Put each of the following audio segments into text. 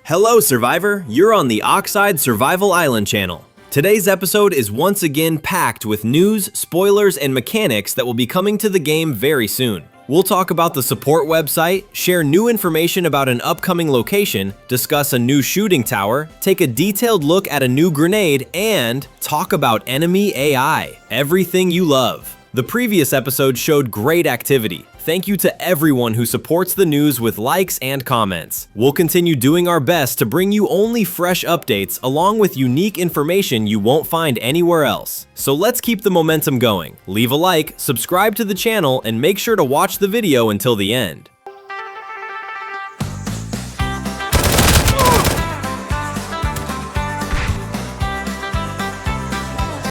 Hello, Survivor! You're on the Oxide Survival Island channel. Today's episode is once again packed with news, spoilers, and mechanics that will be coming to the game very soon. We'll talk about the support website, share new information about an upcoming location, discuss a new shooting tower, take a detailed look at a new grenade, and talk about enemy AI. Everything you love. The previous episode showed great activity. Thank you to everyone who supports the news with likes and comments. We'll continue doing our best to bring you only fresh updates along with unique information you won't find anywhere else. So let's keep the momentum going. Leave a like, subscribe to the channel, and make sure to watch the video until the end.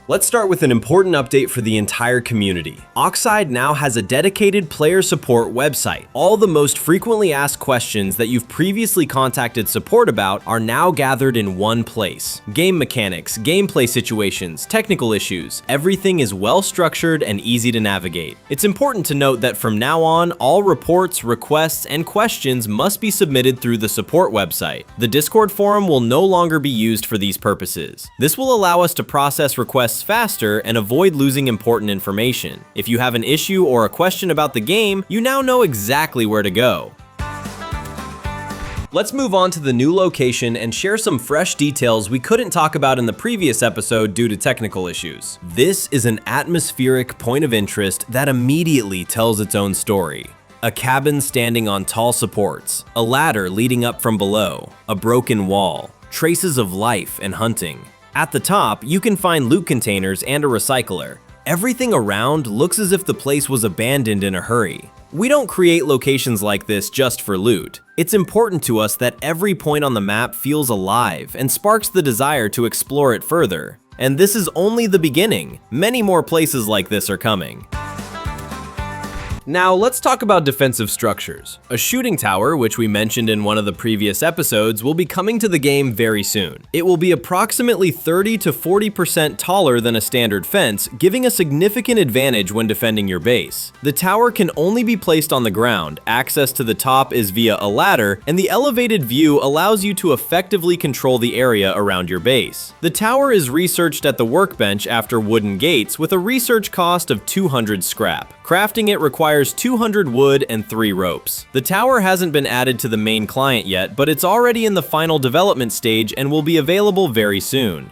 Let's start with an important update for the entire community. Oxide now has a dedicated player support website. All the most frequently asked questions that you've previously contacted support about are now gathered in one place. Game mechanics, gameplay situations, technical issues, everything is well structured and easy to navigate. It's important to note that from now on, all reports, requests, and questions must be submitted through the support website. The Discord forum will no longer be used for these purposes. This will allow us to process requests faster and avoid losing important information. If you have an issue or a question about the game, you now know exactly where to go. Let's move on to the new location and share some fresh details we couldn't talk about in the previous episode due to technical issues. This is an atmospheric point of interest that immediately tells its own story. A cabin standing on tall supports, a ladder leading up from below, a broken wall, traces of life and hunting. At the top, you can find loot containers and a recycler. Everything around looks as if the place was abandoned in a hurry. We don't create locations like this just for loot. It's important to us that every point on the map feels alive and sparks the desire to explore it further. And this is only the beginning. Many more places like this are coming. Now let's talk about defensive structures. A shooting tower, which we mentioned in one of the previous episodes, will be coming to the game very soon. It will be approximately 30 to 40% taller than a standard fence, giving a significant advantage when defending your base. The tower can only be placed on the ground, access to the top is via a ladder, and the elevated view allows you to effectively control the area around your base. The tower is researched at the workbench after wooden gates with a research cost of 200 scrap. Crafting it requires 200 wood and 3 ropes. The tower hasn't been added to the main client yet, but it's already in the final development stage and will be available very soon.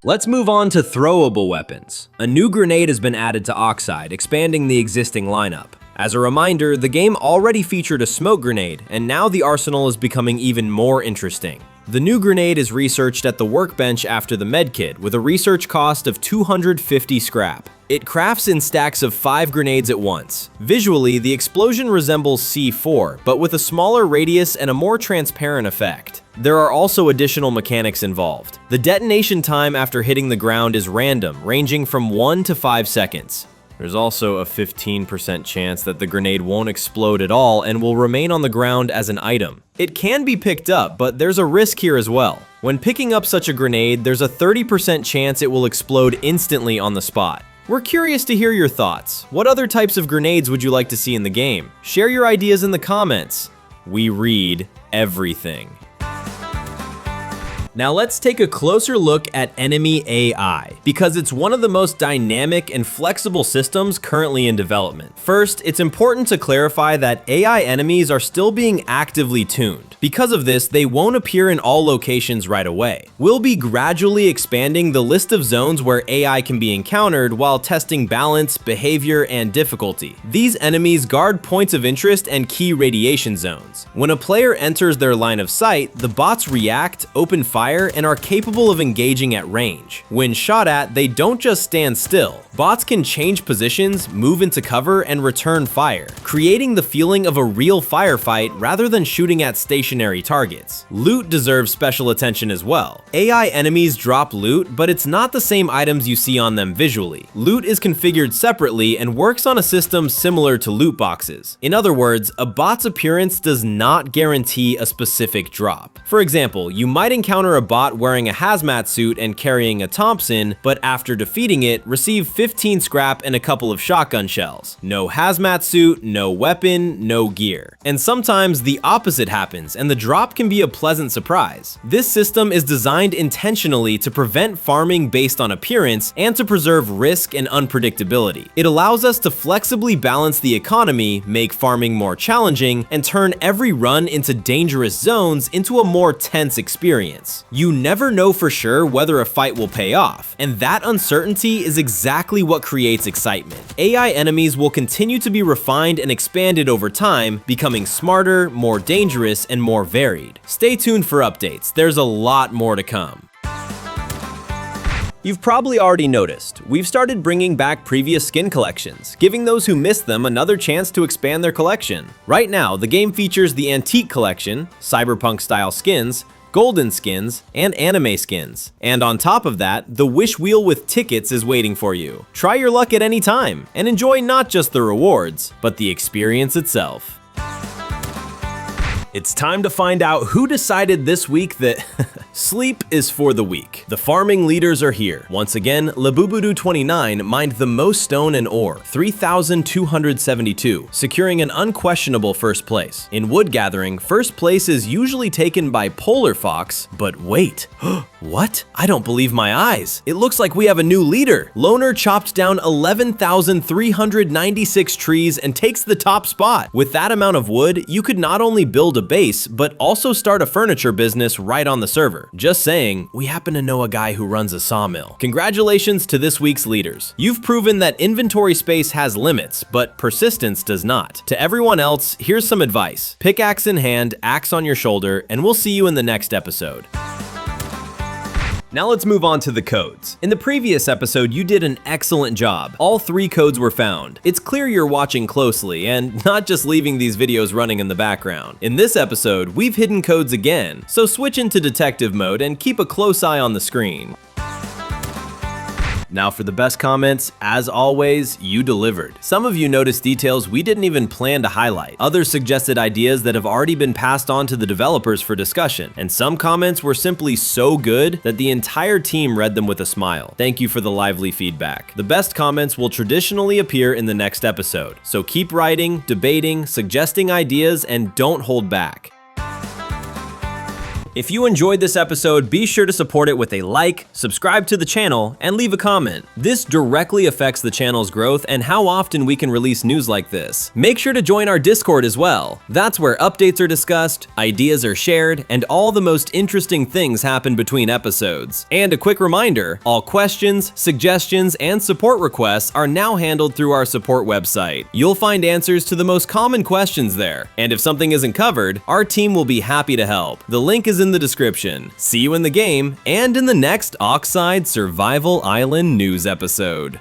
Let's move on to throwable weapons. A new grenade has been added to Oxide, expanding the existing lineup. As a reminder, the game already featured a smoke grenade, and now the arsenal is becoming even more interesting. The new grenade is researched at the workbench after the medkit, with a research cost of 250 scrap. It crafts in stacks of 5 grenades at once. Visually, the explosion resembles C4, but with a smaller radius and a more transparent effect. There are also additional mechanics involved. The detonation time after hitting the ground is random, ranging from 1 to 5 seconds. There's also a 15% chance that the grenade won't explode at all and will remain on the ground as an item. It can be picked up, but there's a risk here as well. When picking up such a grenade, there's a 30% chance it will explode instantly on the spot. We're curious to hear your thoughts. What other types of grenades would you like to see in the game? Share your ideas in the comments. We read everything. Now let's take a closer look at enemy AI, because it's one of the most dynamic and flexible systems currently in development. First, it's important to clarify that AI enemies are still being actively tuned. Because of this, they won't appear in all locations right away. We'll be gradually expanding the list of zones where AI can be encountered while testing balance, behavior, and difficulty. These enemies guard points of interest and key radiation zones. When a player enters their line of sight, the bots react, open fire, and are capable of engaging at range. When shot at, they don't just stand still. Bots can change positions, move into cover, and return fire, creating the feeling of a real firefight rather than shooting at stationary targets. Loot deserves special attention as well. AI enemies drop loot, but it's not the same items you see on them visually. Loot is configured separately and works on a system similar to loot boxes. In other words, a bot's appearance does not guarantee a specific drop. For example, you might encounter a bot wearing a hazmat suit and carrying a Thompson, but after defeating it, receive 15 scrap and a couple of shotgun shells. No hazmat suit, no weapon, no gear. And sometimes the opposite happens, and the drop can be a pleasant surprise. This system is designed intentionally to prevent farming based on appearance and to preserve risk and unpredictability. It allows us to flexibly balance the economy, make farming more challenging, and turn every run into dangerous zones into a more tense experience. You never know for sure whether a fight will pay off, and that uncertainty is exactly what creates excitement. AI enemies will continue to be refined and expanded over time, becoming smarter, more dangerous, and more varied. Stay tuned for updates, there's a lot more to come. You've probably already noticed, we've started bringing back previous skin collections, giving those who missed them another chance to expand their collection. Right now, the game features the Antique Collection, cyberpunk-style skins, golden skins, and anime skins. And on top of that, the Wish Wheel with tickets is waiting for you. Try your luck at any time, and enjoy not just the rewards, but the experience itself. It's time to find out who decided this week that sleep is for the weak. The farming leaders are here. Once again, Labubudu29 mined the most stone and ore, 3,272, securing an unquestionable first place. In wood gathering, first place is usually taken by Polar Fox, but wait. What? I don't believe my eyes. It looks like we have a new leader. Loner chopped down 11,396 trees and takes the top spot. With that amount of wood, you could not only build a base, but also start a furniture business right on the server. Just saying, we happen to know a guy who runs a sawmill. Congratulations to this week's leaders. You've proven that inventory space has limits, but persistence does not. To everyone else, here's some advice. Pickaxe in hand, axe on your shoulder, and we'll see you in the next episode. Now let's move on to the codes. In the previous episode, you did an excellent job. All 3 codes were found. It's clear you're watching closely and not just leaving these videos running in the background. In this episode, we've hidden codes again, so switch into detective mode and keep a close eye on the screen. Now for the best comments, as always, you delivered. Some of you noticed details we didn't even plan to highlight. Others suggested ideas that have already been passed on to the developers for discussion. And some comments were simply so good that the entire team read them with a smile. Thank you for the lively feedback. The best comments will traditionally appear in the next episode. So keep writing, debating, suggesting ideas, and don't hold back. If you enjoyed this episode, be sure to support it with a like, subscribe to the channel, and leave a comment. This directly affects the channel's growth and how often we can release news like this. Make sure to join our Discord as well. That's where updates are discussed, ideas are shared, and all the most interesting things happen between episodes. And a quick reminder, all questions, suggestions, and support requests are now handled through our support website. You'll find answers to the most common questions there. And if something isn't covered, our team will be happy to help. The link is in the description. See you in the game and in the next Oxide Survival Island news episode.